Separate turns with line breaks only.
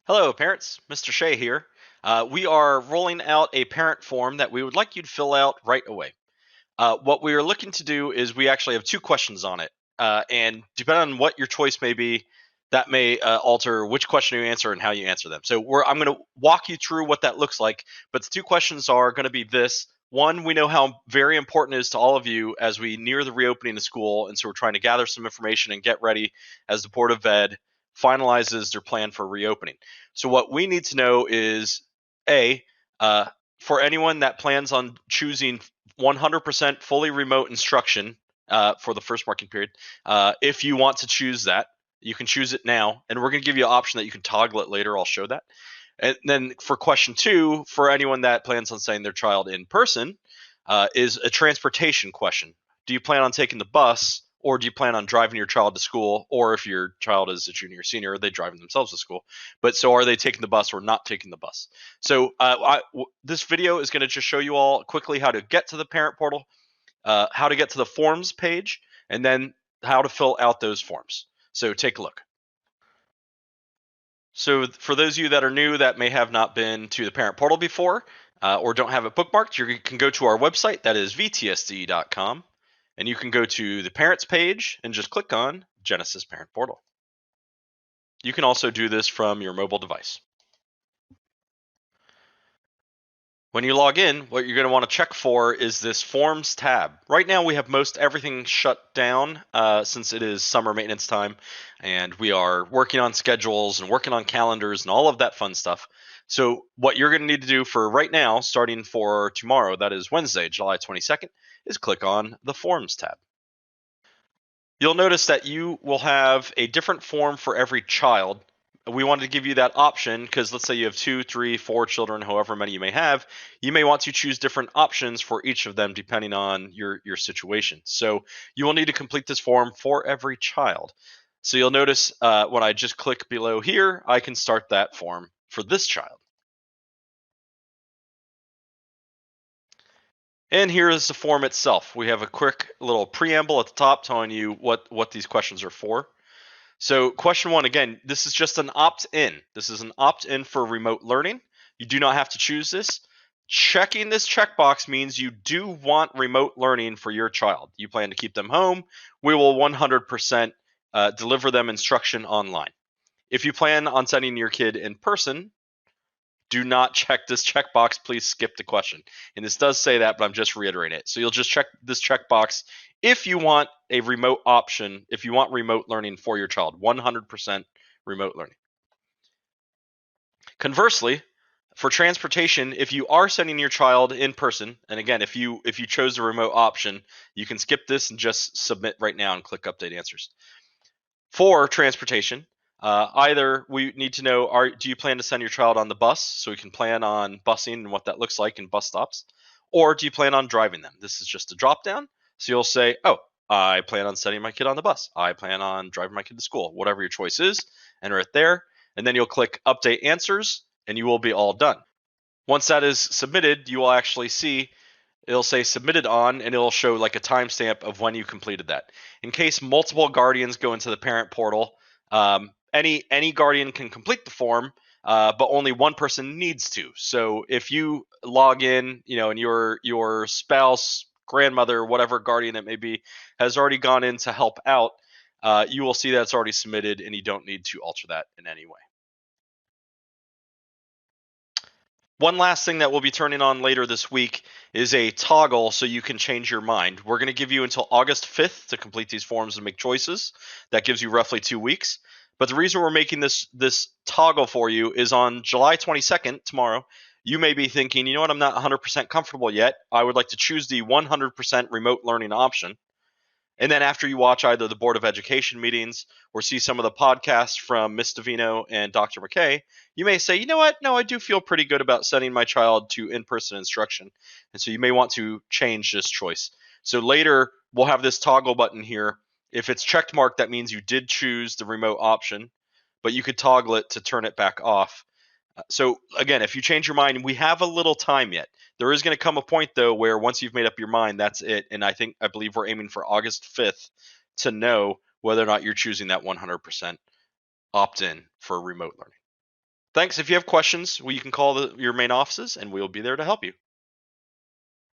Hello, parents. Mr. Shea here. We are rolling out a parent form that we would like you to fill out right away. What we are looking to do is we actually have two questions on it. And depending on what your choice may be, that may alter which question you answer and how you answer them. So I'm going to walk you through what that looks like. But the two questions are going to be this. One, we know how very important it is to all of you as we near the reopening of school. And so we're trying to gather some information and get ready as the Board of Ed finalizes their plan for reopening. So what we need to know is A, for anyone that plans on choosing 100% fully remote instruction for the first marking period, if you want to choose that, you can choose it now, and we're going to give you an option that you can toggle it later. I'll show that. And then for question two, for anyone that plans on sending their child in person, is a transportation question. Do you plan on taking the bus, or do you plan on driving your child to school? Or if your child is a junior or senior, are they driving themselves to school? But so are they taking the bus or not taking the bus? So this video is going to just show you all quickly how to get to the parent portal, how to get to the forms page, and then how to fill out those forms. So take a look. So for those of you that are new that may have not been to the parent portal before or don't have it bookmarked, you can go to our website, that is vtsd.com, and you can go to the parents page and just click on Genesis Parent Portal. You can also do this from your mobile device. When you log in, what you're going to want to check for is this Forms tab. Right now, we have most everything shut down since it is summer maintenance time, and we are working on schedules and working on calendars and all of that fun stuff. So what you're going to need to do for right now, starting for tomorrow, that is Wednesday, July 22nd, is click on the Forms tab. You'll notice that you will have a different form for every child. We wanted to give you that option because let's say you have 2, 3, 4 children, however many you may have, you may want to choose different options for each of them depending on your situation. So you will need to complete this form for every child. So you'll notice when I just click below here, I can start that form for this child. And here is the form itself. We have a quick little preamble at the top telling you what these questions are for. So question one, again, this is just an opt-in. This is an opt-in for remote learning. You do not have to choose this. Checking this checkbox means you do want remote learning for your child. You plan to keep them home. We will 100% deliver them instruction online. If you plan on sending your kid in person, do not check this checkbox. Please skip the question. And this does say that, but I'm just reiterating it. So you'll just check this checkbox if you want a remote option, if you want remote learning for your child, 100% remote learning. Conversely, for transportation, if you are sending your child in person, and again, if you chose the remote option, you can skip this and just submit right now and click update answers. For transportation, either we need to know, do you plan to send your child on the bus so we can plan on busing and what that looks like in bus stops, or do you plan on driving them? This is just a drop down. So you'll say, oh, I plan on sending my kid on the bus. I plan on driving my kid to school. Whatever your choice is, enter it there, and then you'll click update answers, and you will be all done. Once that is submitted, you will actually see it'll say submitted on, and it'll show like a timestamp of when you completed that. In case multiple guardians go into the parent portal, any guardian can complete the form, but only one person needs to. So if you log in, and your spouse, grandmother, whatever guardian it may be, has already gone in to help out, you will see that it's already submitted, and you don't need to alter that in any way. One last thing that we'll be turning on later this week is a toggle so you can change your mind. We're going to give you until August 5th to complete these forms and make choices. That gives you roughly 2 weeks. But the reason we're making this toggle for you is on July 22nd, tomorrow, you may be thinking, you know what, I'm not 100% comfortable yet. I would like to choose the 100% remote learning option. And then after you watch either the Board of Education meetings or see some of the podcasts from Ms. Davino and Dr. McKay, you may say, you know what? No, I do feel pretty good about sending my child to in-person instruction. And so you may want to change this choice. So later, we'll have this toggle button here. If it's checked marked, that means you did choose the remote option, but you could toggle it to turn it back off. So again, if you change your mind, we have a little time yet. There is going to come a point though where once you've made up your mind, that's it. And I believe we're aiming for August 5th to know whether or not you're choosing that 100% opt-in for remote learning. Thanks. If you have questions, well, you can call your main offices and we'll be there to help you.